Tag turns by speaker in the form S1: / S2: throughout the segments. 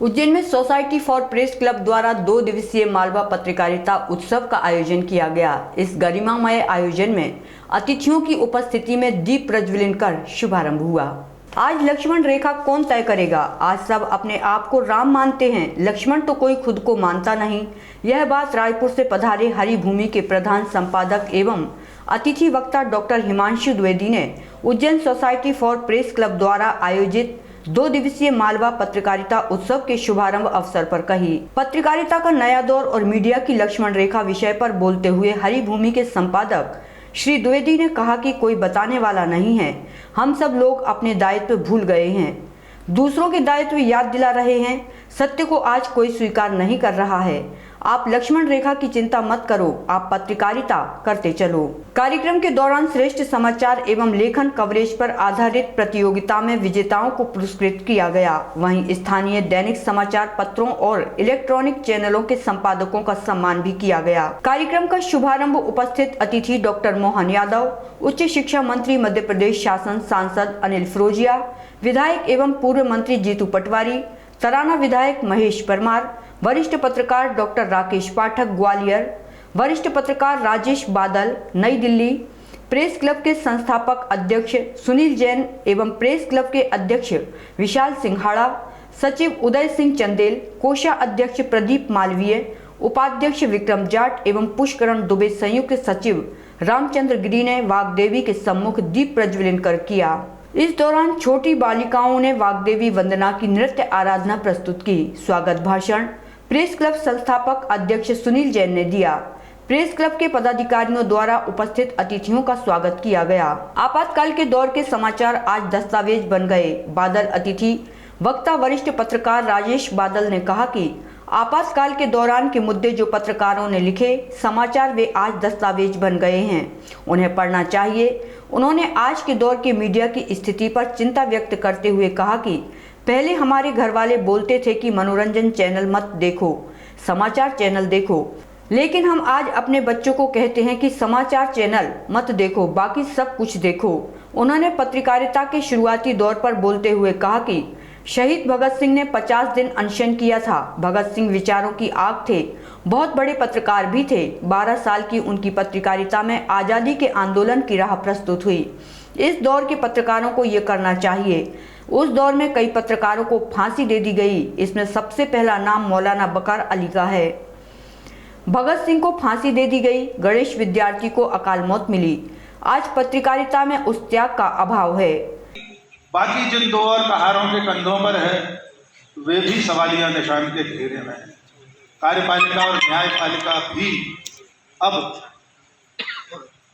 S1: उज्जैन में society for press club द्वारा 2 दिवसीय मालवा पत्रकारिता उत्सव का आयोजन किया गया। इस गरिमामय आयोजन में अतिथियों की उपस्थिति में दीप प्रज्वलन कर शुभारंभ हुआ। आज लक्ष्मण रेखा कौन तय करेगा? आज सब अपने आप को राम मानते हैं, लक्ष्मण तो कोई खुद को मानता नहीं। यह बात रायपुर से पधारे हरिभूमि के प्रधान संपादक एवं अतिथि वक्ता डॉक्टर हिमांशु द्विवेदी ने Ujjain society for press club द्वारा आयोजित 2 दिवसीय मालवा पत्रकारिता उत्सव के शुभारंभ अवसर पर कही। पत्रकारिता का नया दौर और मीडिया की लक्ष्मण रेखा विषय पर बोलते हुए हरिभूमि के संपादक श्री द्विवेदी ने कहा कि कोई बताने वाला नहीं है, हम सब लोग अपने दायित्व भूल गए हैं, दूसरों के दायित्व याद दिला रहे हैं। सत्य को आज कोई स्वीकार नहीं कर रहा है। आप लक्ष्मण रेखा की चिंता मत करो, आप पत्रकारिता करते चलो। कार्यक्रम के दौरान श्रेष्ठ समाचार एवं लेखन कवरेज पर आधारित प्रतियोगिता में विजेताओं को पुरस्कृत किया गया। वहीं स्थानीय दैनिक समाचार पत्रों और इलेक्ट्रॉनिक चैनलों के संपादकों का सम्मान भी किया गया। कार्यक्रम का शुभारंभ उपस्थित अतिथि डॉक्टर मोहन यादव, उच्च शिक्षा मंत्री मध्य प्रदेश शासन सांसद अनिल फिरोजिया, विधायक एवं पूर्व मंत्री जीतू पटवारी, तराना विधायक महेश परमार, वरिष्ठ पत्रकार डॉक्टर राकेश पाठक ग्वालियर, वरिष्ठ पत्रकार राजेश बादल नई दिल्ली, प्रेस क्लब के संस्थापक अध्यक्ष सुनील जैन एवं प्रेस क्लब के अध्यक्ष विशाल सिंघाड़ा, सचिव उदय सिंह चंदेल, कोषा अध्यक्ष प्रदीप मालवीय, उपाध्यक्ष विक्रम जाट एवं पुष्करण दुबे संयुक्त सचिव रामचंद्र गिरी ने वाग्देवी के सम्मुख दीप प्रज्वलन कर किया। इस दौरान छोटी बालिकाओं ने वाग्देवी वंदना की नृत्य आराधना प्रस्तुत की। स्वागत भाषण प्रेस क्लब संस्थापक अध्यक्ष सुनील जैन ने दिया। प्रेस क्लब के पदाधिकारियों द्वारा उपस्थित अतिथियों का स्वागत किया गया। आपातकाल के दौर के समाचार आज दस्तावेज बन गए। बादल अतिथि वक्ता वरिष्ठ पत्रकार राजेश बादल ने कहा कि आपातकाल के दौरान के मुद्दे जो पत्रकारों ने लिखे समाचार वे आज दस्तावेज बन गए हैं, उन्हें पढ़ना चाहिए। उन्होंने आज के दौर के मीडिया की स्थिति पर चिंता व्यक्त करते हुए कहा कि पहले हमारे घर वाले बोलते थे कि मनोरंजन चैनल मत देखो, समाचार चैनल देखो, लेकिन हम आज अपने बच्चों को कहते हैं कि समाचार चैनल मत देखो, बाकी सब कुछ देखो। उन्होंने पत्रकारिता के शुरुआती दौर पर बोलते हुए कहा कि शहीद भगत सिंह ने 50 दिन अनशन किया था। भगत सिंह विचारों की आग थे, बहुत बड़े पत्रकार भी थे। 12 साल की उनकी पत्रकारिता में आज़ादी के आंदोलन की राह प्रस्तुत हुई। इस दौर के पत्रकारों को ये करना चाहिए। उस दौर में कई पत्रकारों को फांसी दे दी गई। इसमें सबसे पहला नाम मौलाना बकर अली का है। भगत सिंह को फांसी दे दी गई। गणेश विद्यार्थी को अकाल मौत मिली। आज पत्रकारिता में उस त्याग का अभाव है।
S2: बाकी जिन 2 और कहारों के कंधों पर है वे भी सवालिया निशान के घेरे में है। कार्यपालिका और न्यायपालिका भी अब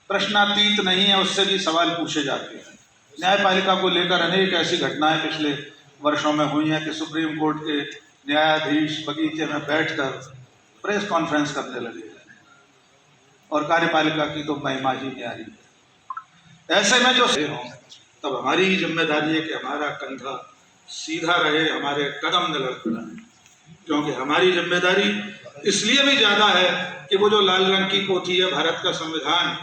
S2: प्रश्नातीत नहीं है, उससे भी सवाल पूछे जाते हैं। न्यायपालिका को लेकर अनेक ऐसी घटनाएं पिछले वर्षों में हुई हैं कि सुप्रीम कोर्ट के न्यायाधीश बगीचे में बैठकर प्रेस कॉन्फ्रेंस करने लगे और कार्यपालिका की तो महिमा ही न्यारी है। ऐसे में जो हों तब हमारी ही जिम्मेदारी है कि हमारा कंधा सीधा रहे, हमारे कदम न लड़खड़ाएं, क्योंकि हमारी जिम्मेदारी इसलिए भी ज़्यादा है कि वो जो लाल रंग की पोथी है भारत का संविधान,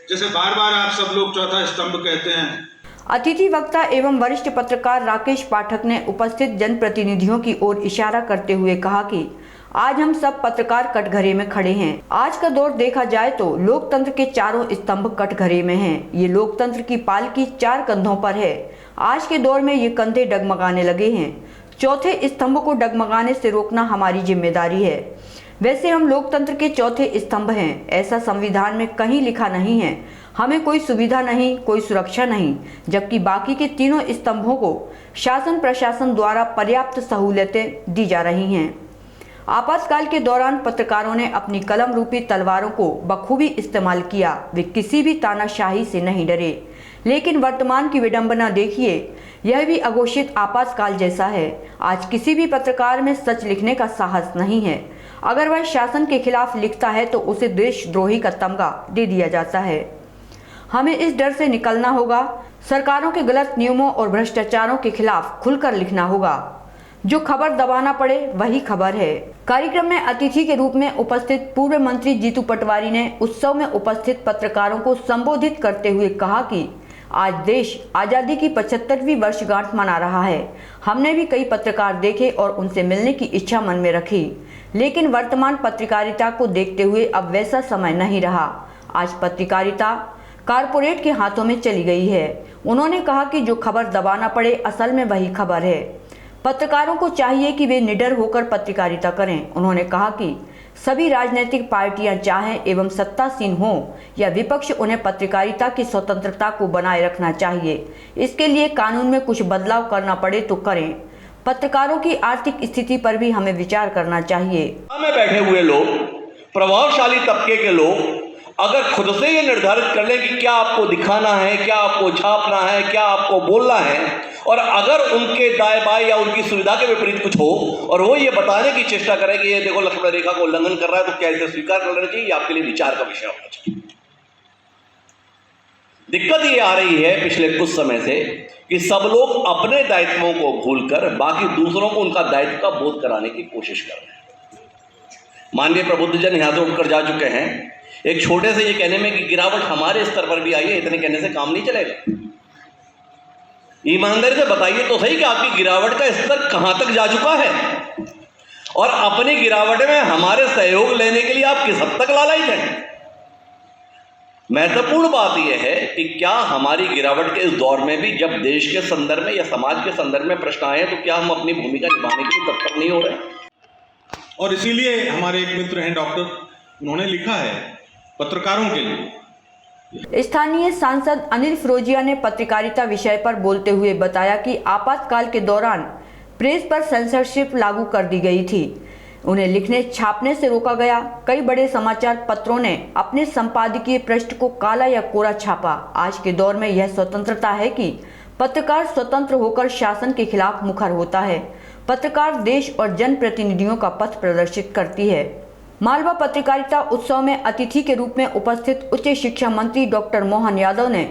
S2: जिसे बार बार आप सब लोग चौथा स्तंभ कहते हैं।
S1: अतिथि वक्ता एवं वरिष्ठ पत्रकार राकेश पाठक ने उपस्थित जनप्रतिनिधियों की ओर इशारा करते हुए कहा कि आज हम सब पत्रकार कटघरे में खड़े हैं। आज का दौर देखा जाए तो लोकतंत्र के चारों स्तंभ कटघरे में हैं। ये लोकतंत्र की पालकी 4 कंधों पर है। आज के दौर में ये कंधे डगमगाने लगे हैं। चौथे स्तंभ को डगमगाने से रोकना हमारी जिम्मेदारी है। वैसे हम लोकतंत्र के चौथे स्तंभ हैं, ऐसा संविधान में कहीं लिखा नहीं है। हमें कोई सुविधा नहीं, कोई सुरक्षा नहीं, जबकि बाकी के तीनों स्तंभों को शासन प्रशासन द्वारा पर्याप्त सहूलियतें दी जा रही हैं। आपातकाल के दौरान पत्रकारों ने अपनी कलम रूपी तलवारों को बखूबी इस्तेमाल किया। वे किसी भी तानाशाही से नहीं डरे। लेकिन वर्तमान की विडंबना देखिए, यह भी अघोषित आपातकाल जैसा है। आज किसी भी पत्रकार में सच लिखने का साहस नहीं है। अगर वह शासन के खिलाफ लिखता है तो उसे देशद्रोही का तमगा दे दिया जाता है। हमें इस डर से निकलना होगा। सरकारों के गलत नियमों और भ्रष्टाचारों के खिलाफ खुलकर लिखना होगा। जो खबर दबाना पड़े वही खबर है। कार्यक्रम में अतिथि के रूप में उपस्थित पूर्व मंत्री जीतू पटवारी ने उत्सव में उपस्थित पत्रकारों को संबोधित करते हुए कहा कि आज देश आज़ादी की 75वीं वर्षगांठ मना रहा है। हमने भी कई पत्रकार देखे और उनसे मिलने की इच्छा मन में रखी, लेकिन वर्तमान पत्रकारिता को देखते हुए अब वैसा समय नहीं रहा। आज पत्रकारिता कारपोरेट के हाथों में चली गई है। उन्होंने कहा कि जो खबर दबाना पड़े असल में वही खबर है। पत्रकारों को चाहिए कि वे निडर होकर पत्रकारिता करें। उन्होंने कहा कि सभी राजनीतिक पार्टियां चाहें एवं सत्तासीन हों या विपक्ष, उन्हें पत्रकारिता की स्वतंत्रता को बनाए रखना चाहिए। इसके लिए कानून में कुछ बदलाव करना पड़े तो करें। पत्रकारों की आर्थिक स्थिति पर भी हमें विचार करना चाहिए।
S3: में बैठे हुए लोग, प्रभावशाली तबके के लोग अगर खुद से ये निर्धारित कर लें कि क्या आपको दिखाना है, क्या आपको छापना है, क्या आपको बोलना है, और अगर उनके दाएं बाएं या उनकी सुविधा के विपरीत कुछ हो और वो ये बताने की चेष्टा करें कि ये देखो लक्ष्मण रेखा को उल्लंघन कर रहा है, तो क्या इसे स्वीकार कर लेना चाहिए? आपके लिए विचार का विषय होना चाहिए। दिक्कत ये आ रही है पिछले कुछ समय से कि सब लोग अपने दायित्वों को भूलकर बाकी दूसरों को उनका दायित्व का बोध कराने की कोशिश कर रहे हैं। माननीय प्रबुद्धजन यहां से उठकर जा चुके हैं। एक छोटे से ये कहने में कि गिरावट हमारे स्तर पर भी आई है, इतने कहने से काम नहीं चलेगा। ईमानदारी से बताइए तो सही कि आपकी गिरावट का स्तर कहां तक जा चुका है, और अपनी गिरावट में हमारे सहयोग लेने के लिए आप किस हद तक लालायित हैं। महत्वपूर्ण बात यह है कि क्या हमारी गिरावट के इस दौर में भी जब देश के संदर्भ में या समाज के संदर्भ में प्रश्न आए तो क्या हम अपनी भूमिका निभाने के लिए तत्पर नहीं हो रहे?
S4: और इसीलिए हमारे एक मित्र हैं डॉक्टर, उन्होंने लिखा है पत्रकारों के लिए।
S1: स्थानीय सांसद अनिल फिरोजिया ने पत्रकारिता विषय पर बोलते हुए बताया कि आपातकाल के दौरान प्रेस पर सेंसरशिप लागू कर दी गई थी। उन्हें लिखने छापने से रोका गया। कई बड़े समाचार पत्रों ने अपने संपादकीय पृष्ठ को काला या कोरा छापा। आज के दौर में यह स्वतंत्रता है कि पत्रकार स्वतंत्र होकर शासन के खिलाफ मुखर होता है। पत्रकार देश और जनप्रतिनिधियों का पथ प्रदर्शित करती है। मालवा पत्रकारिता उत्सव में अतिथि के रूप में उपस्थित उच्च शिक्षा मंत्री डॉक्टर मोहन यादव ने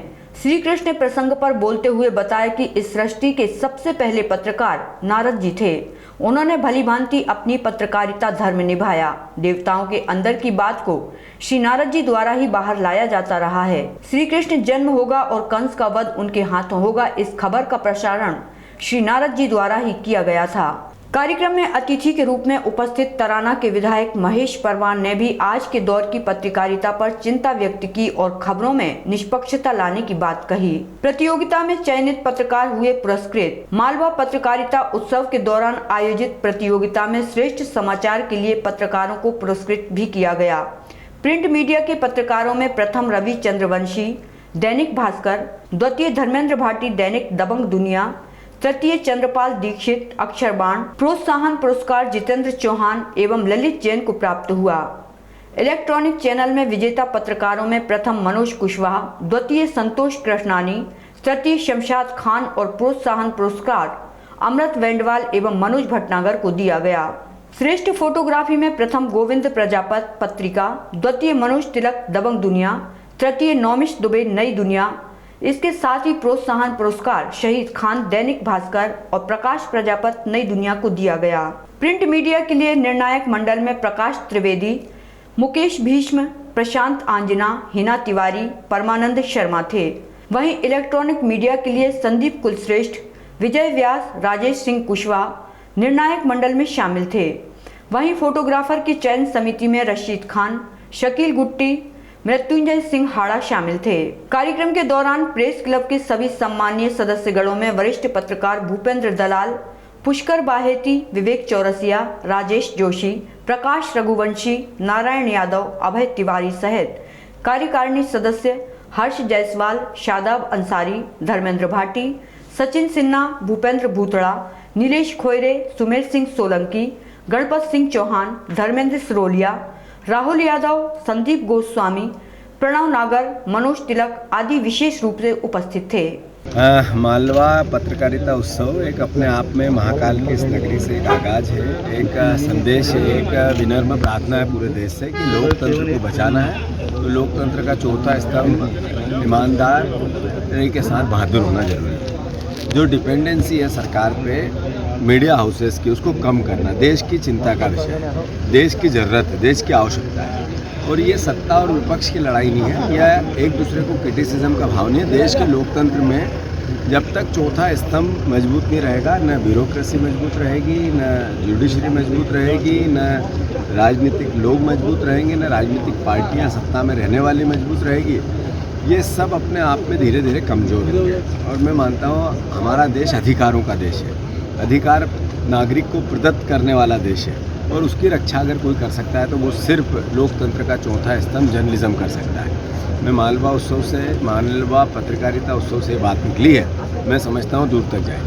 S1: श्री कृष्ण प्रसंग पर बोलते हुए बताया कि इस सृष्टि के सबसे पहले पत्रकार नारद जी थे। उन्होंने भलीभांति अपनी पत्रकारिता धर्म निभाया। देवताओं के अंदर की बात को श्री नारद जी द्वारा ही बाहर लाया जाता रहा है। श्री कृष्ण जन्म होगा और कंस का वध उनके हाथों होगा, इस खबर का प्रसारण श्री नारद जी द्वारा ही किया गया था। कार्यक्रम में अतिथि के रूप में उपस्थित तराना के विधायक महेश परवान ने भी आज के दौर की पत्रकारिता पर चिंता व्यक्त की और खबरों में निष्पक्षता लाने की बात कही। प्रतियोगिता में चयनित पत्रकार हुए पुरस्कृत। मालवा पत्रकारिता उत्सव के दौरान आयोजित प्रतियोगिता में श्रेष्ठ समाचार के लिए पत्रकारों को पुरस्कृत भी किया गया। प्रिंट मीडिया के पत्रकारों में प्रथम रवि चंद्रवंशी, दैनिक भास्कर, द्वितीय धर्मेंद्र भाटी, दैनिक दबंग दुनिया, तृतीय चंद्रपाल दीक्षित, अक्षरबाण, प्रोत्साहन पुरस्कार जितेंद्र चौहान एवं ललित जैन को प्राप्त हुआ। इलेक्ट्रॉनिक चैनल में विजेता पत्रकारों में प्रथम मनोज कुशवाहा, द्वितीय संतोष कृष्णानी, तृतीय शमशाद खान और प्रोत्साहन पुरस्कार अमृत वेंडवाल एवं मनोज भटनागर को दिया गया। श्रेष्ठ फोटोग्राफी में प्रथम गोविंद प्रजापत पत्रिका, द्वितीय मनोज तिलक दबंग दुनिया, तृतीय नौमिश दुबे नई दुनिया। इसके साथ ही प्रोत्साहन पुरस्कार शहीद खान दैनिक भास्कर और प्रकाश प्रजापत नई दुनिया को दिया गया। प्रिंट मीडिया के लिए निर्णायक मंडल में प्रकाश त्रिवेदी, मुकेश भीष्म, प्रशांत आंजना, हिना तिवारी, परमानंद शर्मा थे। वहीं इलेक्ट्रॉनिक मीडिया के लिए संदीप कुलश्रेष्ठ, विजय व्यास, राजेश सिंह कुशवाहा निर्णायक मंडल में शामिल थे। वहीं फोटोग्राफर की चयन समिति में रशीद खान, शकील गुट्टी, मृत्युंजय सिंह हाड़ा शामिल थे। कार्यक्रम के दौरान प्रेस क्लब के सभी सम्मानीय सदस्यगणों में वरिष्ठ पत्रकार भूपेंद्र दलाल, पुष्कर बाहेती, विवेक चौरसिया, राजेश जोशी, प्रकाश रघुवंशी, नारायण यादव, अभय तिवारी सहित कार्यकारिणी सदस्य हर्ष जायसवाल, शादाब अंसारी, धर्मेंद्र भाटी, सचिन सिन्हा, भूपेंद्र भूतड़ा, नीलेश खोयरे, सुमेर सिंह सोलंकी, गणपत सिंह चौहान, धर्मेंद्र सरोलिया, राहुल यादव, संदीप गोस्वामी, प्रणव नागर, मनोज तिलक आदि विशेष रूप से उपस्थित थे।
S5: मालवा पत्रकारिता उत्सव एक अपने आप में महाकाल की इस नगरी से एक आगाज है, एक संदेश है, एक विनम्र प्रार्थना है पूरे देश से कि लोकतंत्र को बचाना है। तो लोकतंत्र का चौथा स्तंभ ईमानदार के साथ बहादुर होना जरूरी है। जो डिपेंडेंसी है सरकार पे मीडिया हाउसेस की, उसको कम करना देश की चिंता का विषय है, देश की ज़रूरत है, देश की आवश्यकता है। और ये सत्ता और विपक्ष की लड़ाई नहीं है, यह एक दूसरे को क्रिटिसिज्म का भाव नहीं है। देश के लोकतंत्र में जब तक चौथा स्तंभ मजबूत नहीं रहेगा, न ब्यूरोक्रेसी मजबूत रहेगी, न जुडिशरी मजबूत रहेगी, न राजनीतिक लोग मजबूत रहेंगे, न राजनीतिक पार्टियां सत्ता में रहने वाली मजबूत रहेगी। ये सब अपने आप में धीरे धीरे कमज़ोर होंगे। और मैं मानता हूँ हमारा देश अधिकारों का देश है, अधिकार नागरिक को प्रदत्त करने वाला देश है, और उसकी रक्षा अगर कोई कर सकता है तो वो सिर्फ लोकतंत्र का चौथा स्तंभ जर्नलिज्म कर सकता है। मैं मालवा पत्रकारिता उत्सव से बात निकली है, मैं समझता हूँ दूर तक जाएगी।